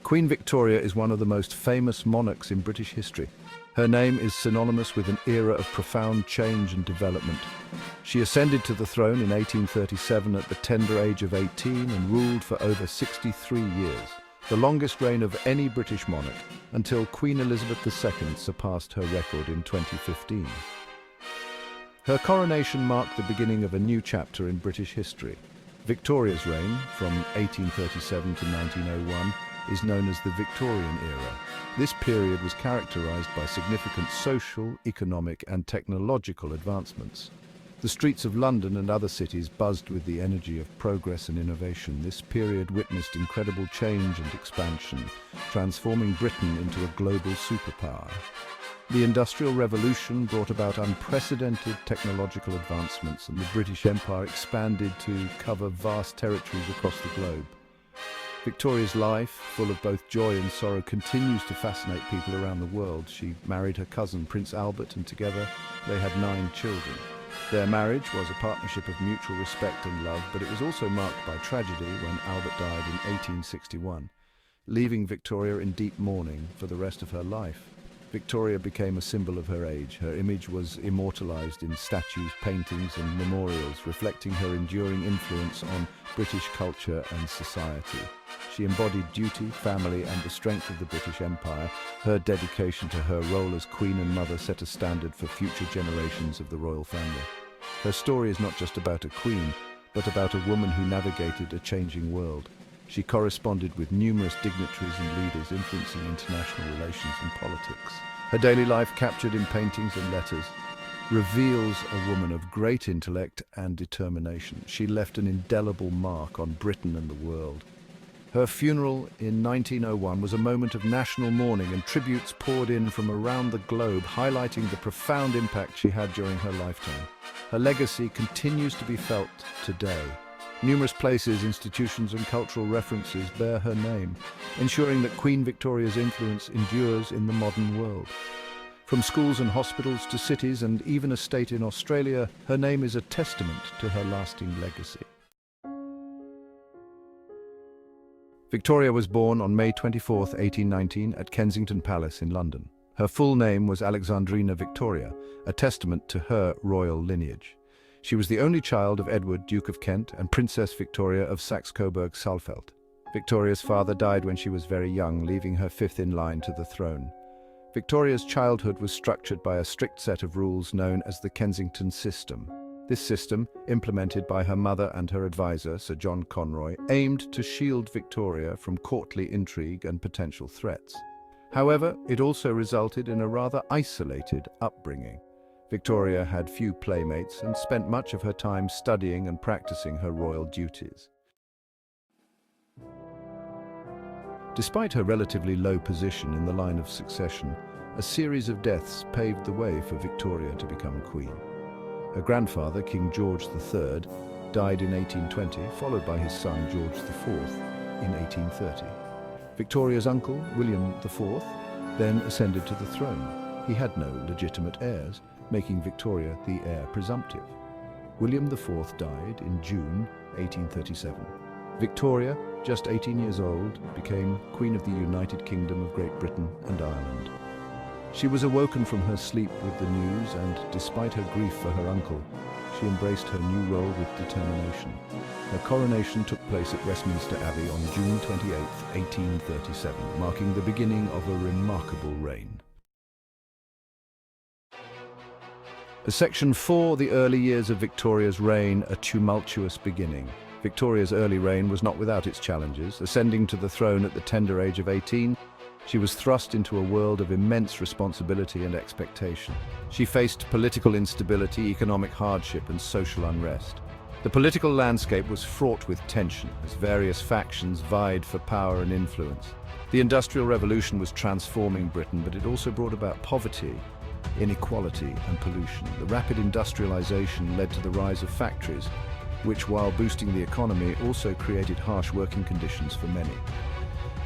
Queen Victoria is one of the most famous monarchs in British history. Her name is synonymous with an era of profound change and development. She ascended to the throne in 1837 at the tender age of 18 and ruled for over 63 years, the longest reign of any British monarch, until Queen Elizabeth II surpassed her record in 2015. Her coronation marked the beginning of a new chapter in British history. Victoria's reign, from 1837 to 1901, is known as the Victorian era. This period was characterized by significant social, economic, and technological advancements. The streets of London and other cities buzzed with the energy of progress and innovation. This period witnessed incredible change and expansion, transforming Britain into a global superpower. The Industrial Revolution brought about unprecedented technological advancements, and the British Empire expanded to cover vast territories across the globe. Victoria's life, full of both joy and sorrow, continues to fascinate people around the world. She married her cousin, Prince Albert, and together they had 9 children. Their marriage was a partnership of mutual respect and love, but it was also marked by tragedy when Albert died in 1861, leaving Victoria in deep mourning for the rest of her life. Victoria became a symbol of her age. Her image was immortalized in statues, paintings, and memorials, reflecting her enduring influence on British culture and society. She embodied duty, family, and the strength of the British Empire. Her dedication to her role as Queen and Mother set a standard for future generations of the royal family. Her story is not just about a queen, but about a woman who navigated a changing world. She corresponded with numerous dignitaries and leaders, influencing international relations and politics. Her daily life, captured in paintings and letters, reveals a woman of great intellect and determination. She left an indelible mark on Britain and the world. Her funeral in 1901 was a moment of national mourning, and tributes poured in from around the globe, highlighting the profound impact she had during her lifetime. Her legacy continues to be felt today. Numerous places, institutions, and cultural references bear her name, ensuring that Queen Victoria's influence endures in the modern world. From schools and hospitals to cities and even a state in Australia, her name is a testament to her lasting legacy. Victoria was born on May 24, 1819, at Kensington Palace in London. Her full name was Alexandrina Victoria, a testament to her royal lineage. She was the only child of Edward, Duke of Kent, and Princess Victoria of Saxe-Coburg-Saalfeld. Victoria's father died when she was very young, leaving her 5th in line to the throne. Victoria's childhood was structured by a strict set of rules known as the Kensington system. This system, implemented by her mother and her advisor, Sir John Conroy, aimed to shield Victoria from courtly intrigue and potential threats. However, it also resulted in a rather isolated upbringing. Victoria had few playmates and spent much of her time studying and practicing her royal duties. Despite her relatively low position in the line of succession, a series of deaths paved the way for Victoria to become queen. Her grandfather, King George III, died in 1820, followed by his son George IV in 1830. Victoria's uncle, William IV, then ascended to the throne. He had no legitimate heirs, making Victoria the heir presumptive. William IV died in June 1837. Victoria, just 18 years old, became Queen of the United Kingdom of Great Britain and Ireland. She was awoken from her sleep with the news, and despite her grief for her uncle, she embraced her new role with determination. Her coronation took place at Westminster Abbey on June 28, 1837, marking the beginning of a remarkable reign. Section 4, the early years of Victoria's reign, a tumultuous beginning. Victoria's early reign was not without its challenges. Ascending to the throne at the tender age of 18, she was thrust into a world of immense responsibility and expectation. She faced political instability, economic hardship, and social unrest. The political landscape was fraught with tension as various factions vied for power and influence. The Industrial Revolution was transforming Britain, but it also brought about poverty, inequality, and pollution. The rapid industrialization led to the rise of factories, which, while boosting the economy, also created harsh working conditions for many.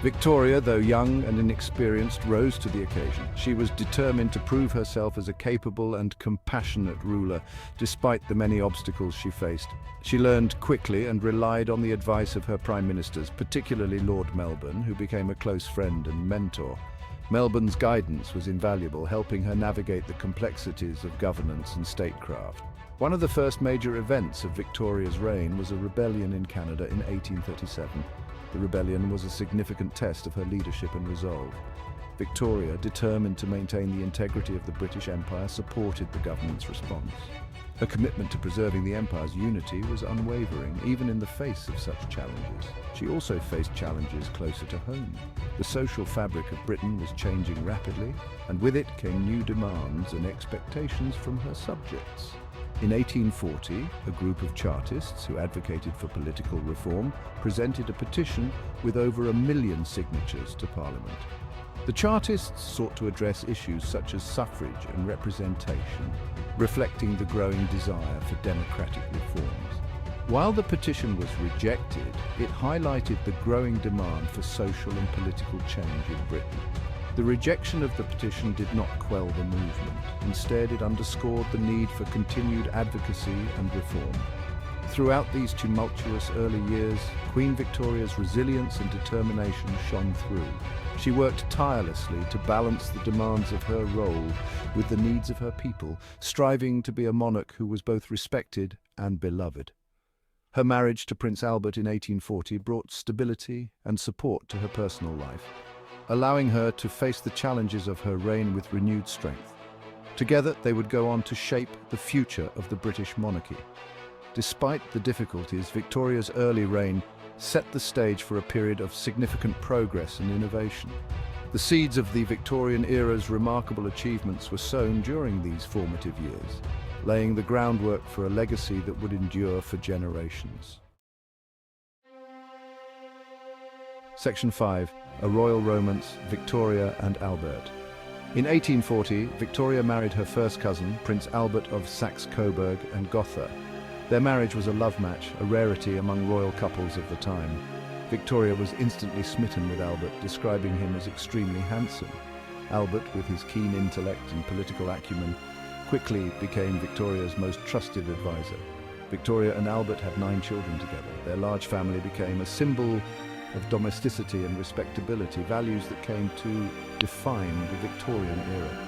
Victoria, though young and inexperienced, rose to the occasion. She was determined to prove herself as a capable and compassionate ruler, despite the many obstacles she faced. She learned quickly and relied on the advice of her prime ministers, particularly Lord Melbourne, who became a close friend and mentor. Melbourne's guidance was invaluable, helping her navigate the complexities of governance and statecraft. One of the first major events of Victoria's reign was a rebellion in Canada in 1837. The rebellion was a significant test of her leadership and resolve. Victoria, determined to maintain the integrity of the British Empire, supported the government's response. Her commitment to preserving the empire's unity was unwavering, even in the face of such challenges. She also faced challenges closer to home. The social fabric of Britain was changing rapidly, and with it came new demands and expectations from her subjects. In 1840, a group of Chartists who advocated for political reform presented a petition with over 1 million signatures to Parliament. The Chartists sought to address issues such as suffrage and representation, reflecting the growing desire for democratic reforms. While the petition was rejected, it highlighted the growing demand for social and political change in Britain. The rejection of the petition did not quell the movement. Instead, it underscored the need for continued advocacy and reform. Throughout these tumultuous early years, Queen Victoria's resilience and determination shone through. She worked tirelessly to balance the demands of her role with the needs of her people, striving to be a monarch who was both respected and beloved. Her marriage to Prince Albert in 1840 brought stability and support to her personal life, allowing her to face the challenges of her reign with renewed strength. Together, they would go on to shape the future of the British monarchy. Despite the difficulties, Victoria's early reign set the stage for a period of significant progress and innovation. The seeds of the Victorian era's remarkable achievements were sown during these formative years, laying the groundwork for a legacy that would endure for generations. Section 5. A Royal Romance, Victoria and Albert. In 1840, Victoria married her first cousin, Prince Albert of Saxe-Coburg and Gotha. Their marriage was a love match, a rarity among royal couples of the time. Victoria was instantly smitten with Albert, describing him as extremely handsome. Albert, with his keen intellect and political acumen, quickly became Victoria's most trusted advisor. Victoria and Albert had 9 children together. Their large family became a symbol of domesticity and respectability, values that came to define the Victorian era.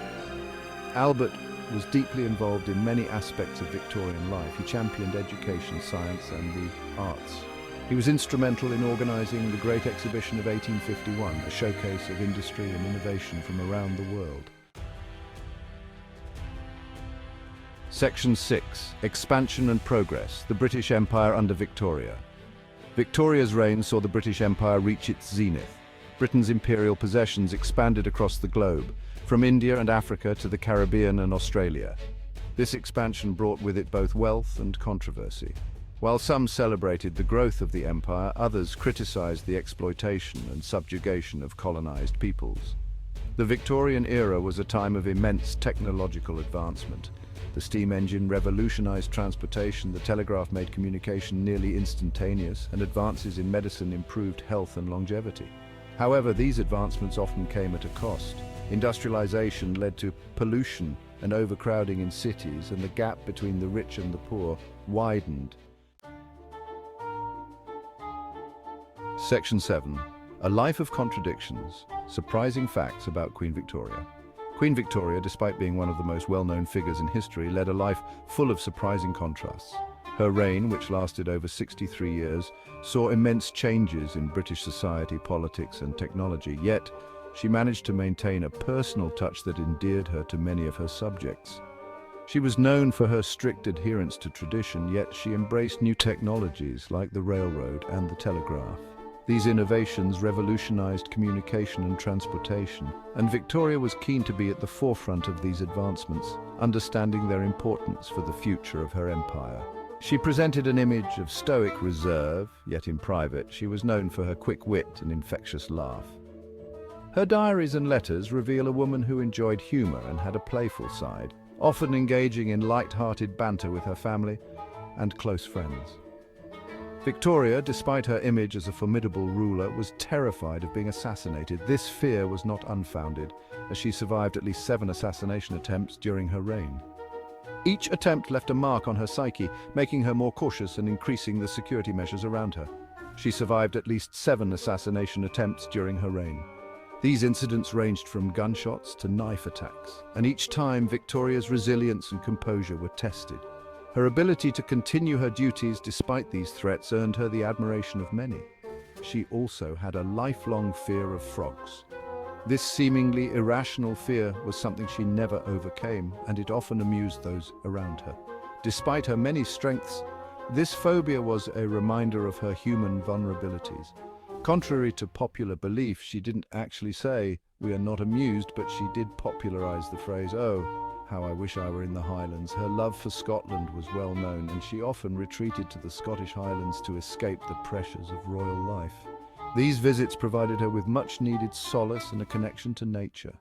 Albert was deeply involved in many aspects of Victorian life. He championed education, science, and the arts. He was instrumental in organizing the Great Exhibition of 1851, a showcase of industry and innovation from around the world. Section 6. Expansion and Progress, the British Empire under Victoria. Victoria's reign saw the British Empire reach its zenith. Britain's imperial possessions expanded across the globe, from India and Africa to the Caribbean and Australia. This expansion brought with it both wealth and controversy. While some celebrated the growth of the empire, others criticized the exploitation and subjugation of colonized peoples. The Victorian era was a time of immense technological advancement. The steam engine revolutionized transportation, the telegraph made communication nearly instantaneous, and advances in medicine improved health and longevity. However, these advancements often came at a cost. Industrialization led to pollution and overcrowding in cities, and the gap between the rich and the poor widened. Section 7. A Life of Contradictions. Surprising facts about Queen Victoria. Queen Victoria, despite being one of the most well-known figures in history, led a life full of surprising contrasts. Her reign, which lasted over 63 years, saw immense changes in British society, politics, and technology, yet she managed to maintain a personal touch that endeared her to many of her subjects. She was known for her strict adherence to tradition, yet she embraced new technologies like the railroad and the telegraph. These innovations revolutionized communication and transportation, and Victoria was keen to be at the forefront of these advancements, understanding their importance for the future of her empire. She presented an image of stoic reserve, yet in private, she was known for her quick wit and infectious laugh. Her diaries and letters reveal a woman who enjoyed humor and had a playful side, often engaging in light-hearted banter with her family and close friends. Victoria, despite her image as a formidable ruler, was terrified of being assassinated. This fear was not unfounded, as she survived at least 7 assassination attempts during her reign. Each attempt left a mark on her psyche, making her more cautious and increasing the security measures around her. She survived at least 7 assassination attempts during her reign. These incidents ranged from gunshots to knife attacks, and each time Victoria's resilience and composure were tested. Her ability to continue her duties despite these threats earned her the admiration of many. She also had a lifelong fear of frogs. This seemingly irrational fear was something she never overcame, and it often amused those around her. Despite her many strengths, this phobia was a reminder of her human vulnerabilities. Contrary to popular belief, she didn't actually say, "We are not amused," but she did popularize the phrase, "Oh, how I wish I were in the Highlands." Her love for Scotland was well known, and she often retreated to the Scottish Highlands to escape the pressures of royal life. These visits provided her with much-needed solace and a connection to nature.